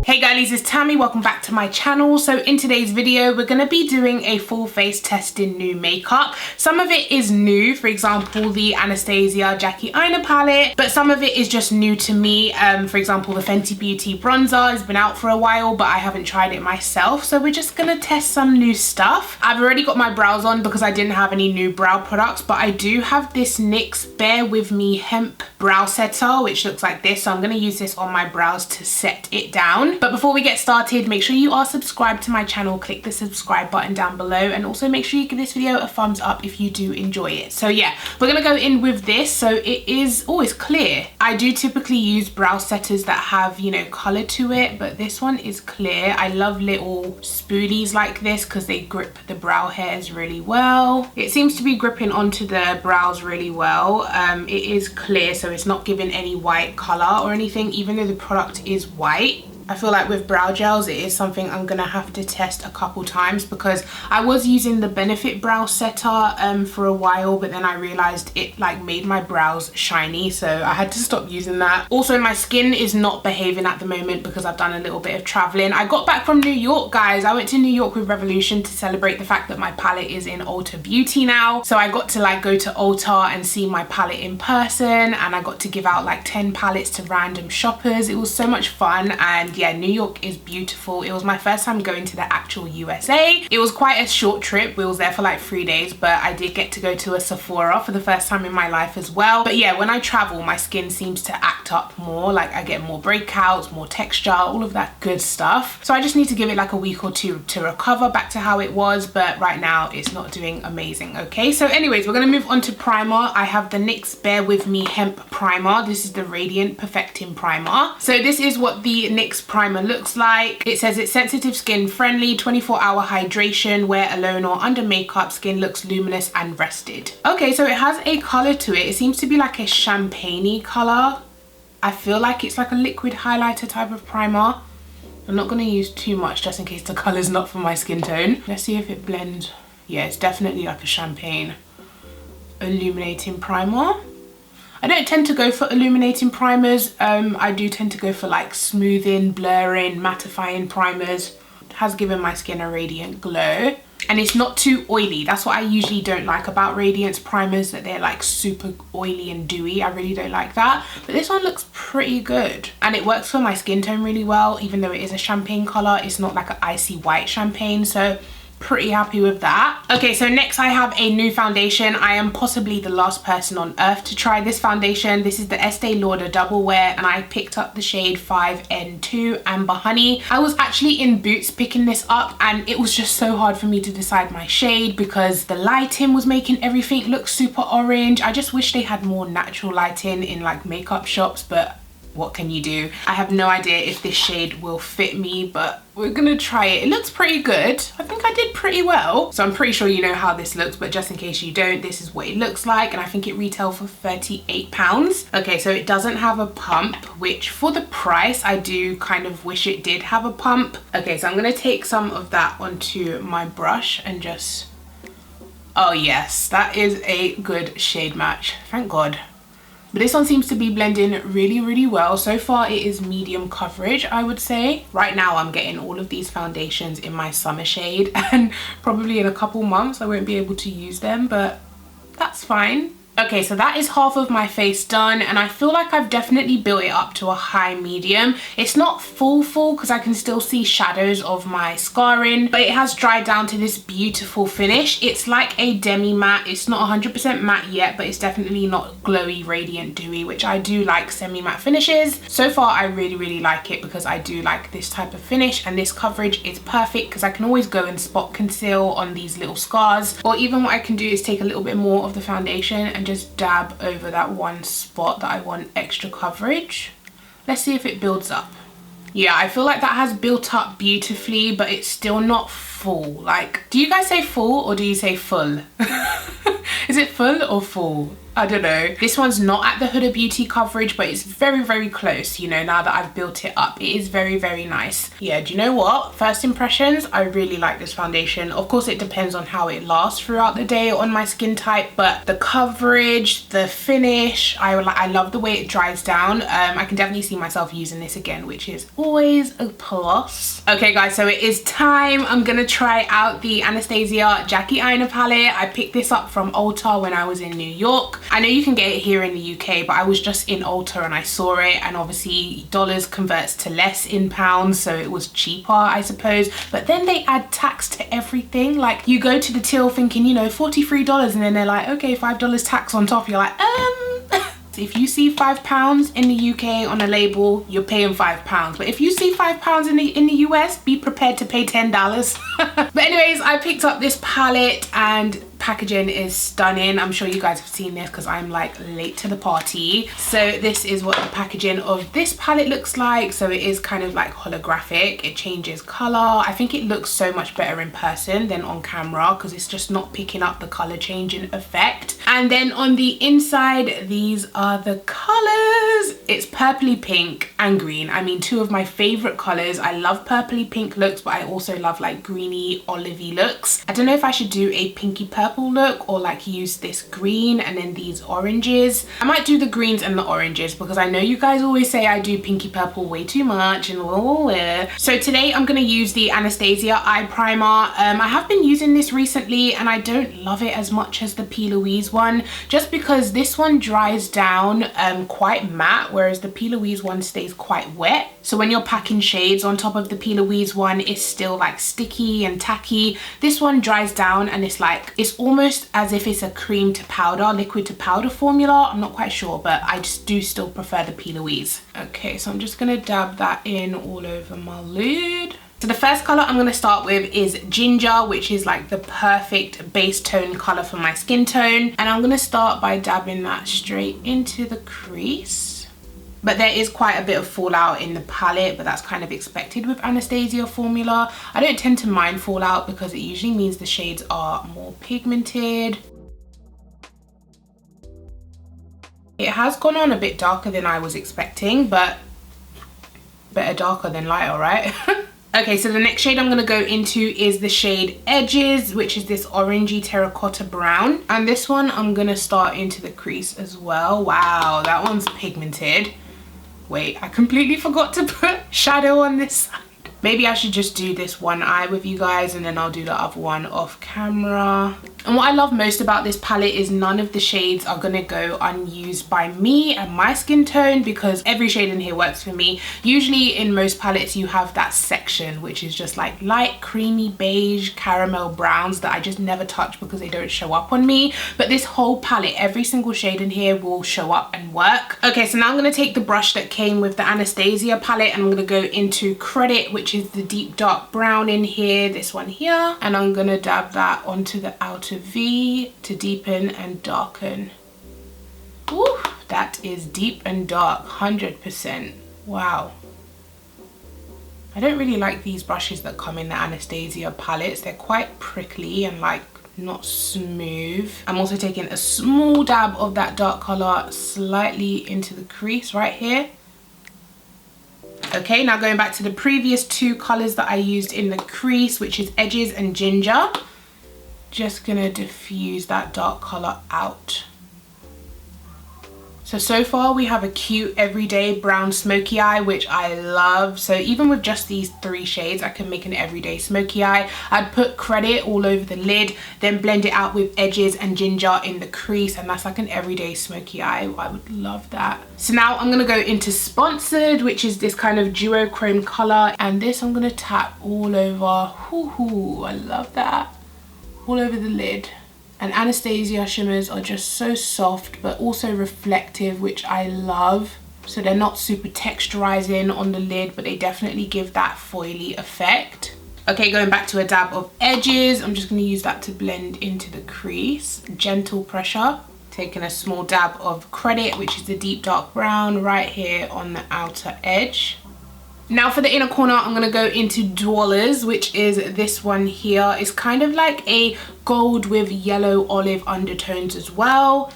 Hey girlies, it's Tammy. Welcome back to my channel. So in today's video, we're going to be doing a full face testing new makeup. Some of it is new, for example, the Anastasia Jackie Aina palette, but some of it is just new to me. For example, the Fenty Beauty bronzer has been out for a while, but I haven't tried it myself. So we're just going to test some new stuff. I've already got my brows on because I didn't have any new brow products, but I do have this NYX Bear With Me Hemp Brow Setter, which looks like this. So I'm going to use this on my brows to set it down. But before we get started, make sure you are subscribed to my channel. Click the subscribe button down below, and also make sure you give this video a thumbs up if you do enjoy it. So yeah, we're gonna go in with this. So it is, oh, it's clear. I do typically use brow setters that have, you know, color to it, but this one is clear. I love little spoolies like this because they grip the brow hairs really well. It seems to be gripping onto the brows really well. It is clear, so it's not giving any white color or anything, even though the product is white. I feel like with brow gels, it is something I'm gonna have to test a couple times because I was using the Benefit brow setter for a while, but then I realized it like made my brows shiny, so I had to stop using that. Also, my skin is not behaving at the moment because I've done a little bit of traveling. I got back from New York, guys. I went to New York with Revolution to celebrate the fact that my palette is in Ulta Beauty now. So I got to like go to Ulta and see my palette in person, and I got to give out like 10 palettes to random shoppers. It was so much fun, and yeah, New York is beautiful. It was my first time going to the actual USA. It was quite a short trip. We was there for like 3 days, but I did get to go to a Sephora for the first time in my life as well. But yeah, when I travel, my skin seems to act up more. Like I get more breakouts, more texture, all of that good stuff. So I just need to give it like a week or two to recover back to how it was, but right now it's not doing amazing. Okay, so anyways, we're gonna move on to primer. I have the NYX Bear With Me Hemp Primer. This is the Radiant Perfecting Primer. So this is what the NYX primer looks like. It says it's sensitive skin friendly, 24-hour hydration, wear alone or under makeup, skin looks luminous and rested. Okay, so it has a color to it. It seems to be like a champagne-y color. I feel like it's like a liquid highlighter type of primer. I'm not going to use too much just in case the color's not for my skin tone. Let's see if it blends. Yeah, it's definitely like a champagne illuminating primer. I don't tend to go for illuminating primers. I do tend to go for like smoothing, blurring, mattifying primers. It has given my skin a radiant glow. And it's not too oily. That's what I usually don't like about Radiance primers, that they're like super oily and dewy. I really don't like that. But this one looks pretty good. And it works for my skin tone really well, even though it is a champagne color. It's not like an icy white champagne. So pretty happy with that. Okay, so next I have a new foundation. I am possibly the last person on earth to try this foundation. This is the Estee Lauder Double Wear, and I picked up the shade 5N2 Amber Honey. I was actually in Boots picking this up, and it was just so hard for me to decide my shade because the lighting was making everything look super orange. I just wish they had more natural lighting in like makeup shops, but what can you do? I have no idea if this shade will fit me, but we're gonna try it. It looks pretty good. I think I did pretty well. So I'm pretty sure you know how this looks, but just in case you don't, this is what it looks like. And I think it retailed for £38. Okay, so it doesn't have a pump, which for the price, I do kind of wish it did have a pump. Okay, so I'm gonna take some of that onto my brush and just, oh yes, that is a good shade match. Thank God. But this one seems to be blending really, really well. So far it is medium coverage, I would say. Right now I'm getting all of these foundations in my summer shade, and probably in a couple months I won't be able to use them, but that's fine. Okay, so that is half of my face done, and I feel like I've definitely built it up to a high medium. It's not full because I can still see shadows of my scarring, but it has dried down to this beautiful finish. It's like a demi matte. It's not 100% matte yet, but it's definitely not glowy, radiant, dewy, which I do like semi matte finishes. So far I really, really like it because I do like this type of finish, and this coverage is perfect because I can always go and spot conceal on these little scars, or even what I can do is take a little bit more of the foundation and just dab over that one spot that I want extra coverage. Let's see if it builds up. Yeah, I feel like that has built up beautifully, but it's still not full. Like, do you guys say full or do you say full? Is it full or full? I don't know. This one's not at the Huda Beauty coverage, but it's very, very close, you know, now that I've built it up. It is very, very nice. Yeah, do you know what? First impressions, I really like this foundation. Of course, it depends on how it lasts throughout the day on my skin type, but the coverage, the finish, I love the way it dries down. I can definitely see myself using this again, which is always a plus. Okay, guys, so it is time. I'm gonna try out the Anastasia Jackie Aina palette. I picked this up from Ulta when I was in New York. I know you can get it here in the UK, but I was just in Ulta and I saw it, and obviously dollars converts to less in pounds, so it was cheaper, I suppose. But then they add tax to everything. Like, you go to the till thinking, you know, $43, and then they're like, okay, $5 tax on top. You're like, if you see £5 in the UK on a label, you're paying £5. But if you see £5 in the US, be prepared to pay $10. But anyways, I picked up this palette and packaging is stunning. I'm sure you guys have seen this because I'm like late to the party. So this is what the packaging of this palette looks like. So it is kind of like holographic. It changes color. I think it looks so much better in person than on camera because it's just not picking up the color changing effect. And then on the inside, these are the colors. It's purpley pink and green. I mean, two of my favorite colors. I love purpley pink looks, but I also love like greeny olivey looks. I don't know if I should do a pinky purple look or like use this green and then these oranges. I might do the greens and the oranges because I know you guys always say I do pinky purple way too much and so today I'm going to use the Anastasia eye primer. I have been using this recently and I don't love it as much as the P. Louise one, just because this one dries down quite matte, whereas the P. Louise one stays quite wet. So when you're packing shades on top of the P. Louise one, it's still like sticky and tacky. This one dries down and it's like, it's almost as if it's a cream to powder, liquid to powder formula. I'm not quite sure, but I just do still prefer the P. Louise. Okay, so I'm just gonna dab that in all over my lid. So the first color I'm going to start with is Ginger, which is like the perfect base tone color for my skin tone. And I'm going to start by dabbing that straight into the crease. But there is quite a bit of fallout in the palette, but that's kind of expected with Anastasia formula. I don't tend to mind fallout because it usually means the shades are more pigmented. It has gone on a bit darker than I was expecting, but better darker than lighter, right? Okay, so the next shade I'm gonna go into is the shade Edges, which is this orangey terracotta brown. And this one I'm gonna start into the crease as well. Wow, that one's pigmented. Wait, I completely forgot to put shadow on this side. Maybe I should just do this one eye with you guys and then I'll do the other one off camera. And what I love most about this palette is none of the shades are gonna go unused by me and my skin tone, because every shade in here works for me. Usually in most palettes you have that section which is just like light creamy beige caramel browns that I just never touch because they don't show up on me. But this whole palette, every single shade in here will show up and work. Okay, so now I'm gonna take the brush that came with the Anastasia palette and I'm gonna go into Credit, which is the deep dark brown in here, this one here, and I'm gonna dab that onto the outer V to deepen and darken. Ooh, that is deep and dark, 100%. Wow. I don't really like these brushes that come in the Anastasia palettes. They're quite prickly and like not smooth. I'm also taking a small dab of that dark color slightly into the crease right here. Okay, now going back to the previous two colors that I used in the crease, which is Edges and Ginger. Just gonna diffuse that dark color out. So far we have a cute everyday brown smoky eye, which I love. So even with just these three shades, I can make an everyday smoky eye. I'd put Credit all over the lid, then blend it out with Edges and Ginger in the crease, and that's like an everyday smoky eye. I would love that. So now I'm gonna go into Sponsored, which is this kind of duochrome color, and this I'm gonna tap all over. Hoo, I love that. All over the lid. And Anastasia shimmers are just so soft but also reflective, which I love. So they're not super texturizing on the lid, but they definitely give that foily effect. Okay, going back to a dab of Edges, I'm just going to use that to blend into the crease. Gentle pressure. Taking a small dab of Credit, which is the deep dark brown right here on the outer edge. Now for the inner corner, I'm going to go into Dwellers, which is this one here. It's kind of like a gold with yellow olive undertones as well.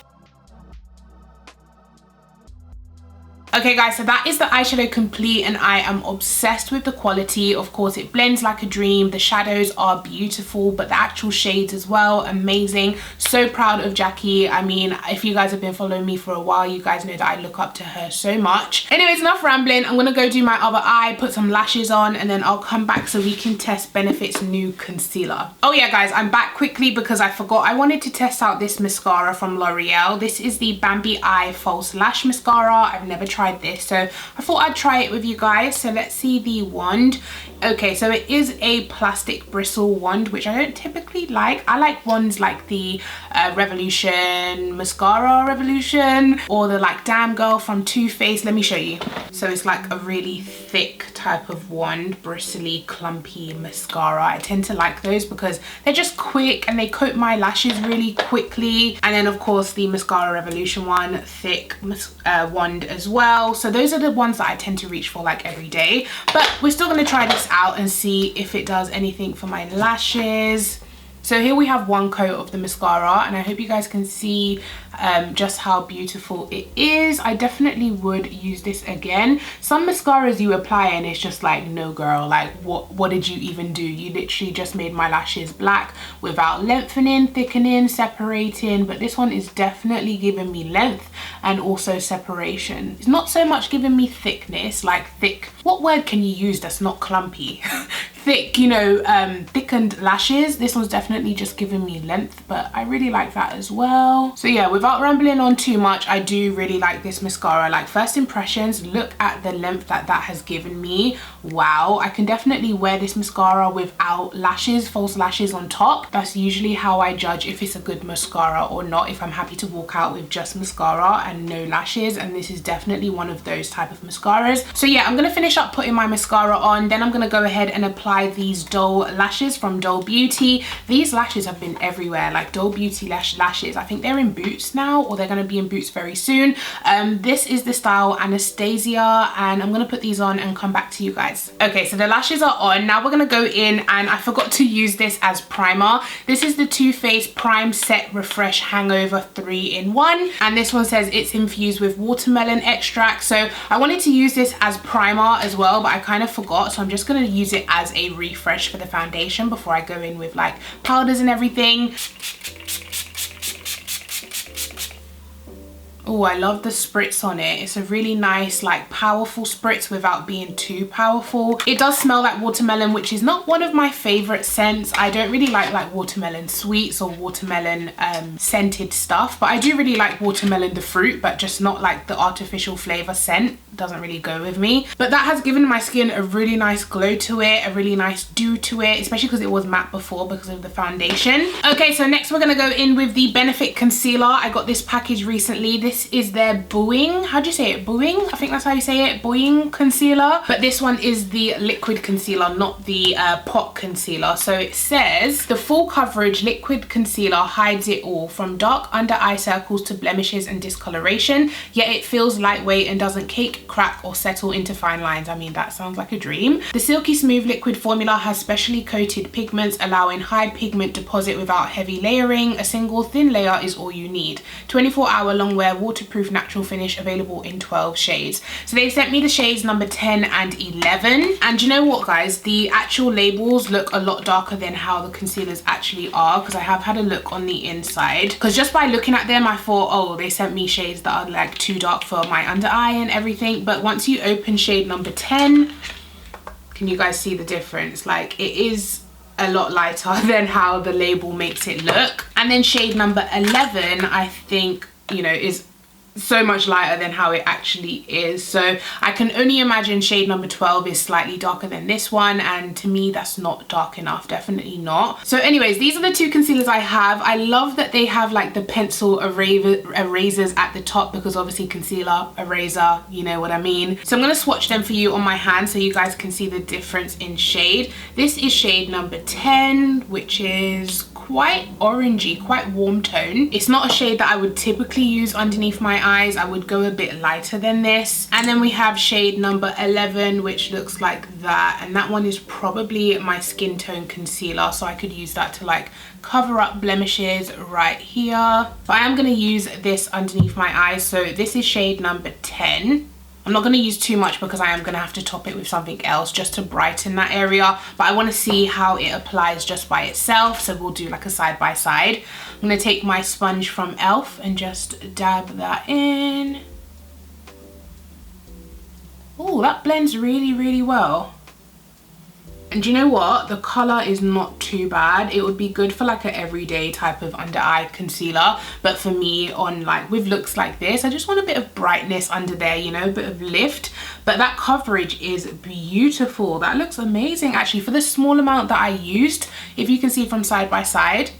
Okay guys, so that is the eyeshadow complete and I am obsessed with the quality. Of course, it blends like a dream. The shadows are beautiful, but the actual shades as well, amazing. So proud of Jackie. I mean, if you guys have been following me for a while, you guys know that I look up to her so much. Anyways, enough rambling. I'm gonna go do my other eye, put some lashes on, and then I'll come back so we can test Benefit's new concealer. Oh yeah guys, I'm back quickly because I forgot I wanted to test out this mascara from L'Oreal. This is the Bambi Eye False Lash Mascara. I've never tried this, so I thought I'd try it with you guys. So let's see the wand. Okay, so it is a plastic bristle wand, which I don't typically like. I like wands like the Revolution Mascara Revolution, or the like Damn Girl from Too Faced. Let me show you. So it's like a really thick type of wand, bristly, clumpy mascara. I tend to like those because they're just quick and they coat my lashes really quickly. And then of course the Mascara Revolution one, thick wand as well. So those are the ones that I tend to reach for like every day. But we're still going to try this out and see if it does anything for my lashes. So here we have one coat of the mascara, and I hope you guys can see just how beautiful it is. I definitely would use this again. Some mascaras you apply and it's just like, no girl, like what did you even do? You literally just made my lashes black without lengthening, thickening, separating. But this one is definitely giving me length and also separation. It's not so much giving me thickness, like thick, what word can you use that's not clumpy? Thick, you know, thickened lashes. This one's definitely just giving me length, but I really like that as well. So yeah, without rambling on too much, I do really like this mascara. Like, first impressions, look at the length that has given me. Wow, I can definitely wear this mascara without lashes, false lashes on top. That's usually how I judge if it's a good mascara or not, if I'm happy to walk out with just mascara and no lashes, and this is definitely one of those type of mascaras. So yeah, I'm gonna finish up putting my mascara on, then I'm gonna go ahead and apply these Dole lashes from Dole Beauty. These lashes have been everywhere, like Dole Beauty lashes. I think they're in Boots now, or they're going to be in Boots very soon. This is the style Anastasia, and I'm going to put these on and come back to you guys. Okay, so the lashes are on. Now we're going to go in, and I forgot to use this as primer. This is the Too Faced Prime Set Refresh Hangover 3-in-1, and this one says it's infused with watermelon extract. So I wanted to use this as primer as well, but I kind of forgot, so I'm just going to use it as a refresh for the foundation before I go in with like powders and everything. Oh, I love the spritz on it. It's a really nice, like, powerful spritz without being too powerful. It does smell like watermelon, which is not one of my favorite scents. I don't really like watermelon sweets or watermelon scented stuff, but I do really like watermelon the fruit, but just not like the artificial flavor scent. Doesn't really go with me. But that has given my skin a really nice glow to it, a really nice dew to it, especially because it was matte before because of the foundation. Okay, so next we're gonna go in with the Benefit concealer. I got this package recently. This is their Booing, how do you say it? Booing? I think that's how you say it. Booing concealer. But this one is the liquid concealer, not the pot concealer. So it says the full coverage liquid concealer hides it all, from dark under eye circles to blemishes and discoloration, yet it feels lightweight and doesn't cake, crack or settle into fine lines. I mean, that sounds like a dream. The silky smooth liquid formula has specially coated pigments, allowing high pigment deposit without heavy layering. A single thin layer is all you need. 24-hour long wear, waterproof natural finish, available in 12 shades. So they sent me the shades number 10 and 11. And you know what, guys? The actual labels look a lot darker than how the concealers actually are, because I have had a look on the inside. Because just by looking at them, I thought, oh, they sent me shades that are like too dark for my under eye and everything. But once you open shade number 10, can you guys see the difference? Like, it is a lot lighter than how the label makes it look. And then shade number 11, I think, you know, is so much lighter than how it actually is. So I can only imagine shade number 12 is slightly darker than this one, and to me that's not dark enough, definitely not. So anyways, these are the two concealers I have. I love that they have like the pencil erasers at the top, because obviously concealer, eraser, you know what I mean. So I'm going to swatch them for you on my hand so you guys can see the difference in shade. This is shade number 10, which is quite orangey, quite warm tone. It's not a shade that I would typically use underneath my eyes. I would go a bit lighter than this. And then we have shade number 11, which looks like that, and that one is probably my skin tone concealer, so I could use that to like cover up blemishes right here. But I am going to use this underneath my eyes. So this is shade number 10. I'm not going to use too much because I am going to have to top it with something else just to brighten that area. But I want to see how it applies just by itself. So we'll do like a side by side. I'm going to take my sponge from e.l.f. and just dab that in. Oh, that blends really, really well. And do you know what? The colour is not too bad. It would be good for like an everyday type of under eye concealer. But for me, on like with looks like this, I just want a bit of brightness under there, you know, a bit of lift. But that coverage is beautiful. That looks amazing actually for the small amount that I used. If you can see from side by side,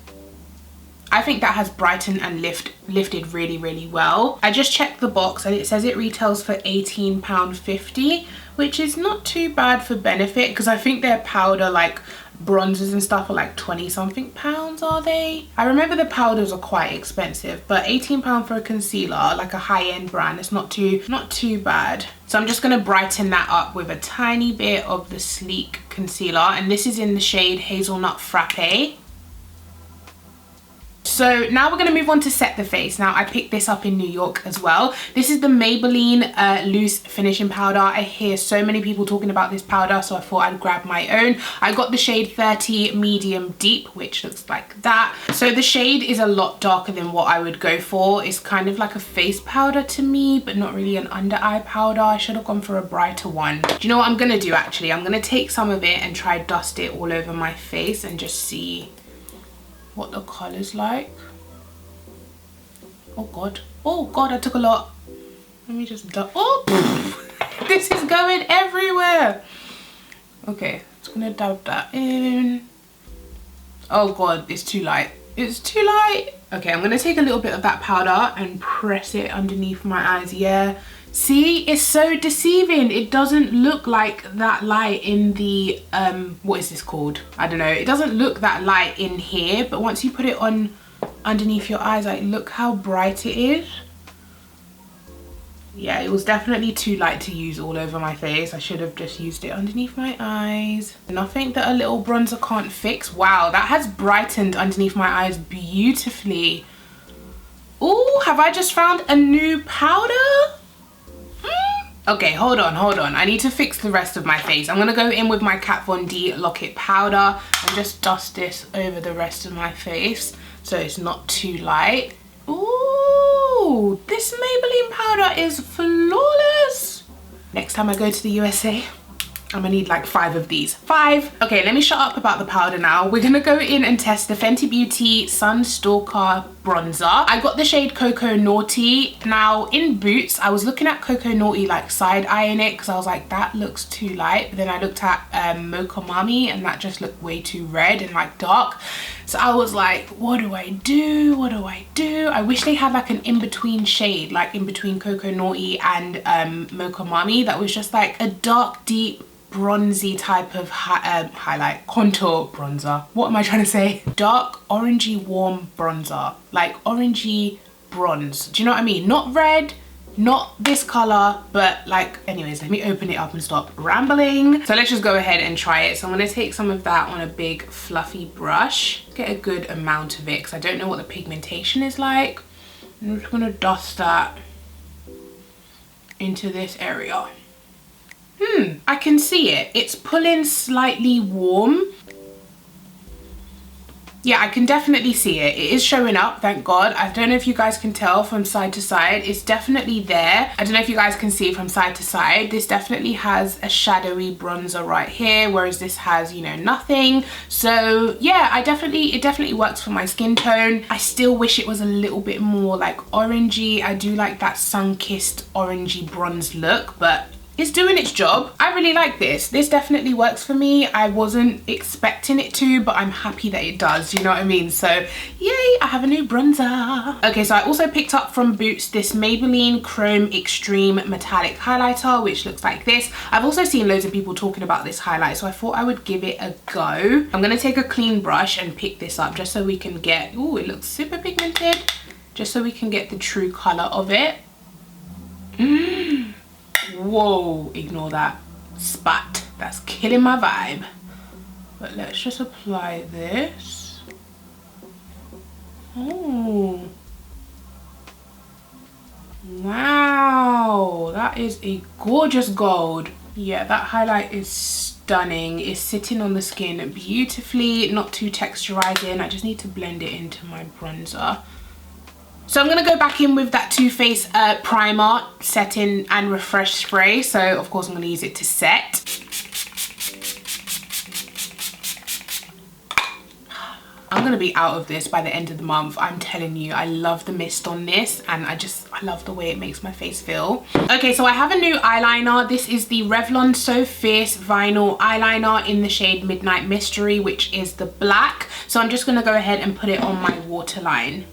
I think that has brightened and lifted really, really well. I just checked the box and it says it retails for £18.50, which is not too bad for Benefit because I think their powder like bronzers and stuff are like 20 something pounds, are they? I remember the powders are quite expensive, but £18 for a concealer, like a high-end brand, it's not too bad. So I'm just gonna brighten that up with a tiny bit of the Sleek concealer, and this is in the shade Hazelnut Frappe. So now we're going to move on to set the face. Now I picked this up in New York as well. This is the Maybelline loose finishing powder. I hear so many people talking about this powder, so I thought I'd grab my own. I got the shade 30 medium deep, which looks like that. So the shade is a lot darker than what I would go for. It's kind of like a face powder to me, but not really an under eye powder. I should have gone for a brighter one. Do you know what I'm going to do actually? I'm going to take some of it and try dust it all over my face and just see what the color's like. Oh god, I took a lot. Let me just this is going everywhere. Okay, just gonna dab that in. Oh god, it's too light, it's too light. Okay, I'm gonna take a little bit of that powder and press it underneath my eyes. Yeah, see, it's so deceiving. It doesn't look like that light in the what is this called? I don't know. It doesn't look that light in here, but once you put it on underneath your eyes, like look how bright it is. Yeah, it was definitely too light to use all over my face. I should have just used it underneath my eyes. Nothing that a little bronzer can't fix. Wow, that has brightened underneath my eyes beautifully. Oh, have I just found a new powder? Okay, hold on. I need to fix the rest of my face. I'm gonna go in with my Kat Von D Lock-It powder and just dust this over the rest of my face so it's not too light. Ooh, this Maybelline powder is flawless. Next time I go to the USA, I'm gonna need like 5 of these. 5. Okay, let me shut up about the powder now. We're gonna go in and test the Fenty Beauty Sun Stalker bronzer. I got the shade Cocoa Naughty. Now in Boots, I was looking at Cocoa Naughty like side eyeing it because I was like, that looks too light. But then I looked at Mocha Mami and that just looked way too red and like dark. So I was like, what do I do? What do I do? I wish they had like an in-between shade, like in between Cocoa Naughty and Mocha Mami, that was just like a dark, deep, bronzy type of highlight contour bronzer. What am I trying to say? Dark orangey warm bronzer, like orangey bronze. Do you know what I mean? Not red, not this color, but like, anyways, let me open it up and stop rambling. So let's just go ahead and try it. So I'm going to take some of that on a big fluffy brush, get a good amount of it because I don't know what the pigmentation is like. I'm just going to dust that into this area. I can see it. It's pulling slightly warm. Yeah, I can definitely see it. It is showing up, thank God. I don't know if you guys can tell from side to side. It's definitely there. I don't know if you guys can see from side to side. This definitely has a shadowy bronzer right here, whereas this has, you know, nothing. So yeah, it definitely works for my skin tone. I still wish it was a little bit more like orangey. I do like that sun-kissed orangey bronze look, but it's doing its job. I really like this. This definitely works for me. I wasn't expecting it to, but I'm happy that it does. You know what I mean? So yay, I have a new bronzer. Okay, so I also picked up from Boots this Maybelline Chrome Extreme Metallic Highlighter, which looks like this. I've also seen loads of people talking about this highlight, so I thought I would give it a go. I'm gonna take a clean brush and pick this up just so we can get, ooh, it looks super pigmented, just so we can get the true color of it. Whoa, ignore that spot. That's killing my vibe. But let's just apply this. Oh. Wow, that is a gorgeous gold. Yeah, that highlight is stunning. It's sitting on the skin beautifully, not too texturizing. I just need to blend it into my bronzer. So I'm going to go back in with that Too Faced primer, setting and refresh spray. So of course I'm going to use it to set. I'm going to be out of this by the end of the month. I'm telling you, I love the mist on this, and I love the way it makes my face feel. Okay, so I have a new eyeliner. This is the Revlon So Fierce Vinyl Eyeliner in the shade Midnight Mystery, which is the black. So I'm just going to go ahead and put it on my waterline.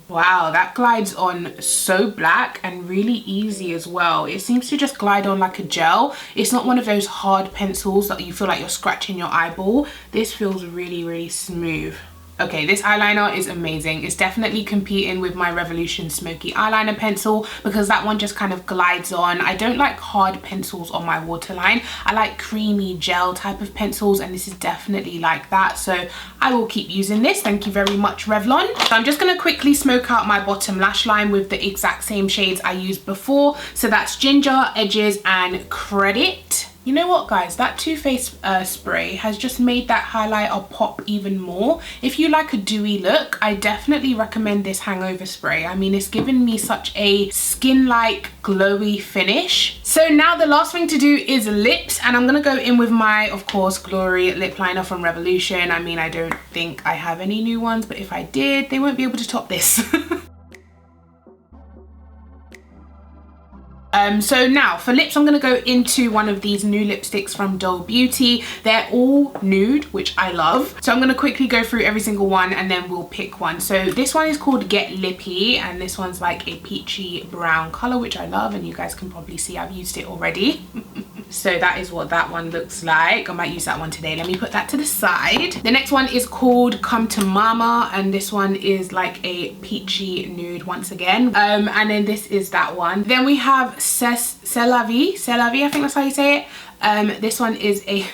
Wow, that glides on so black and really easy as well. It seems to just glide on like a gel. It's not one of those hard pencils that you feel like you're scratching your eyeball. This feels really, really smooth. Okay, this eyeliner is amazing. It's definitely competing with my Revolution Smoky Eyeliner pencil because that one just kind of glides on. I don't like hard pencils on my waterline. I like creamy gel type of pencils, and this is definitely like that. So I will keep using this. Thank you very much, Revlon. So I'm just going to quickly smoke out my bottom lash line with the exact same shades I used before. So that's Ginger, Edges, and Credit. You know what, guys, that Too Faced spray has just made that highlighter pop even more. If you like a dewy look, I definitely recommend this Hangover spray. I mean, it's given me such a skin-like glowy finish. So now the last thing to do is lips, and I'm gonna go in with my, of course, Glory lip liner from Revolution. I mean, I don't think I have any new ones, but if I did, they won't be able to top this. So now for lips, I'm going to go into one of these new lipsticks from Doled Beauty. They're all nude, which I love. So I'm going to quickly go through every single one and then we'll pick one. So this one is called Get Lippy, and this one's like a peachy brown color, which I love, and you guys can probably see I've used it already. So that is what that one looks like. I might use that one today. Let me put that to the side. The next one is called Come to Mama, and this one is like a peachy nude once again. And then this is that one. Then we have C'est la vie, I think that's how you say it. This one is a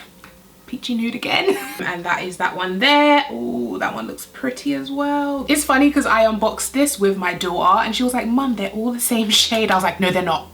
peachy nude again. And that is that one there. Oh, that one looks pretty as well. It's funny because I unboxed this with my daughter and she was like, Mum, they're all the same shade. I was like, no, they're not.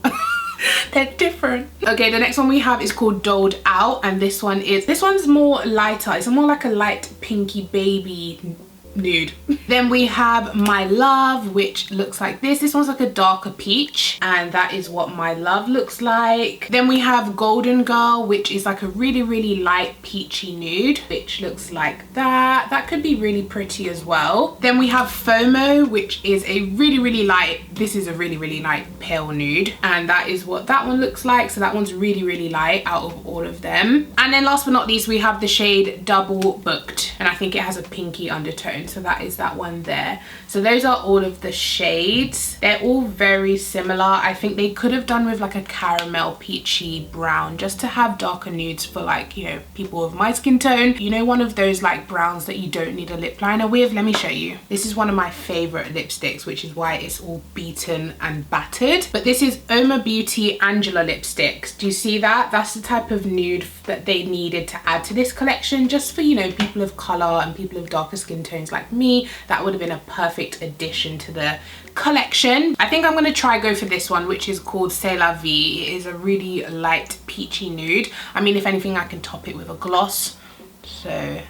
They're different. Okay, the next one we have is called Doled Out, and this one's more lighter. It's more like a light pinky baby nude. Then we have My Love, which looks like this. This one's like a darker peach, and that is what My Love looks like. Then we have Golden Girl, which is like a really, really light peachy nude, which looks like that. That could be really pretty as well. Then we have FOMO, which is a really, really light, this is a really, really light pale nude, and that is what that one looks like. So that one's really, really light out of all of them. And then last but not least, we have the shade Double Booked, and I think it has a pinky undertone. So that is that one there. So those are all of the shades. They're all very similar. I think they could have done with like a caramel peachy brown just to have darker nudes for, like, you know, people with my skin tone. You know, one of those like browns that you don't need a lip liner with. Let me show you. This is one of my favorite lipsticks, which is why it's all beaten and battered. But this is Oma Beauty Angela lipsticks. Do you see that? That's the type of nude that they needed to add to this collection, just for, you know, people of color and people of darker skin tones like me. That would have been a perfect addition to the collection. I think I'm going to try go for this one, which is called C'est la vie. It is a really light peachy nude. I mean, if anything, I can top it with a gloss. So,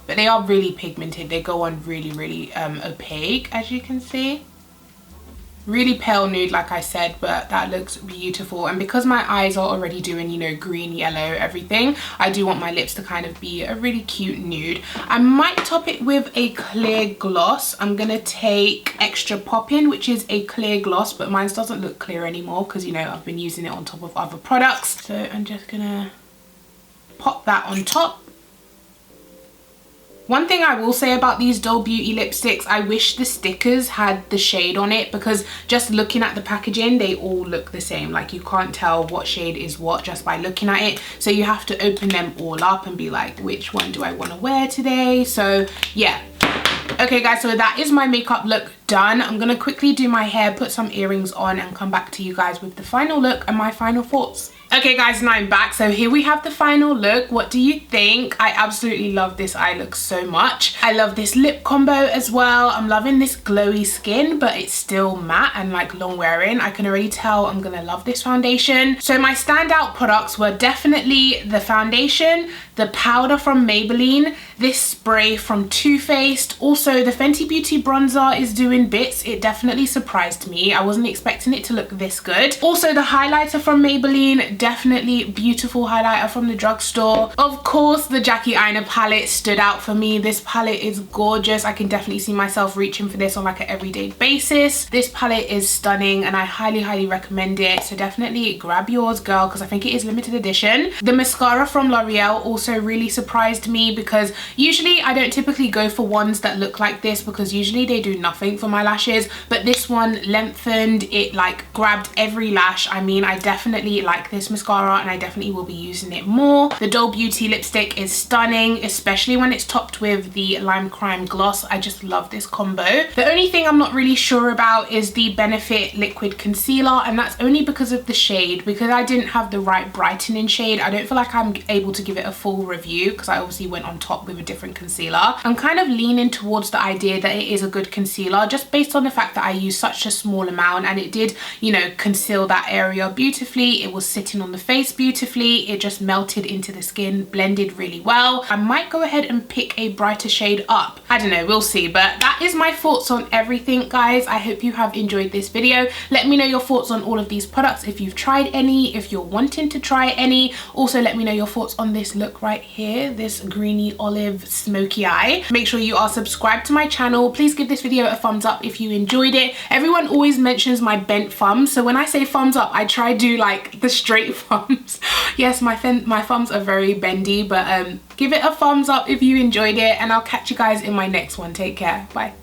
but they are really pigmented. They go on really, really opaque, as you can see. Really pale nude, like I said, but that looks beautiful. And because my eyes are already doing, you know, green, yellow, everything, I do want my lips to kind of be a really cute nude. I might top it with a clear gloss. I'm gonna take Extra Pop-In, which is a clear gloss, but mine doesn't look clear anymore because, you know, I've been using it on top of other products. So I'm just gonna pop that on top. One thing I will say about these Doled Beauty lipsticks, I wish the stickers had the shade on it, because just looking at the packaging, they all look the same. Like, you can't tell what shade is what just by looking at it. So you have to open them all up and be like, which one do I want to wear today? So yeah. Okay guys, so that is my makeup look done. I'm gonna quickly do my hair, put some earrings on, and come back to you guys with the final look and my final thoughts. Okay guys, now I'm back. So here we have the final look. What do you think? I absolutely love this eye look so much. I love this lip combo as well. I'm loving this glowy skin, but it's still matte and like long wearing. I can already tell I'm gonna love this foundation. So my standout products were definitely the foundation, the powder from Maybelline, this spray from Too Faced. Also the Fenty Beauty bronzer is doing bits. It definitely surprised me. I wasn't expecting it to look this good. Also the highlighter from Maybelline, definitely beautiful highlighter from the drugstore. Of course the Jackie Aina palette stood out for me. This palette is gorgeous. I can definitely see myself reaching for this on like an everyday basis. This palette is stunning and I highly recommend it. So definitely grab yours, girl, because I think it is limited edition. The mascara from L'Oreal also really surprised me because usually I don't typically go for ones that look like this because usually they do nothing for my lashes, but this one lengthened it, like grabbed every lash. I mean, I definitely like this mascara and I definitely will be using it more. The Doled Beauty lipstick is stunning, especially when it's topped with the Lime Crime gloss. I just love this combo. The only thing I'm not really sure about is the Benefit liquid concealer, and that's only because of the shade. Because I didn't have the right brightening shade, I don't feel like I'm able to give it a full review because I obviously went on top with a different concealer. I'm kind of leaning towards the idea that it is a good concealer just based on the fact that I used such a small amount and it did, you know, conceal that area beautifully. It was sitting on the face beautifully. It just melted into the skin, blended really well. I might go ahead and pick a brighter shade up. I don't know, we'll see. But that is my thoughts on everything, guys. I hope you have enjoyed this video. Let me know your thoughts on all of these products, if you've tried any, if you're wanting to try any. Also let me know your thoughts on this look right here, this greeny olive smoky eye. Make sure you are subscribed to my channel. Please give this video a thumbs up if you enjoyed it. Everyone always mentions my bent thumbs, so when I say thumbs up I try to do like the straight thumbs. Yes, my thumbs are very bendy, but give it a thumbs up if you enjoyed it, and I'll catch you guys in my next one. Take care. Bye.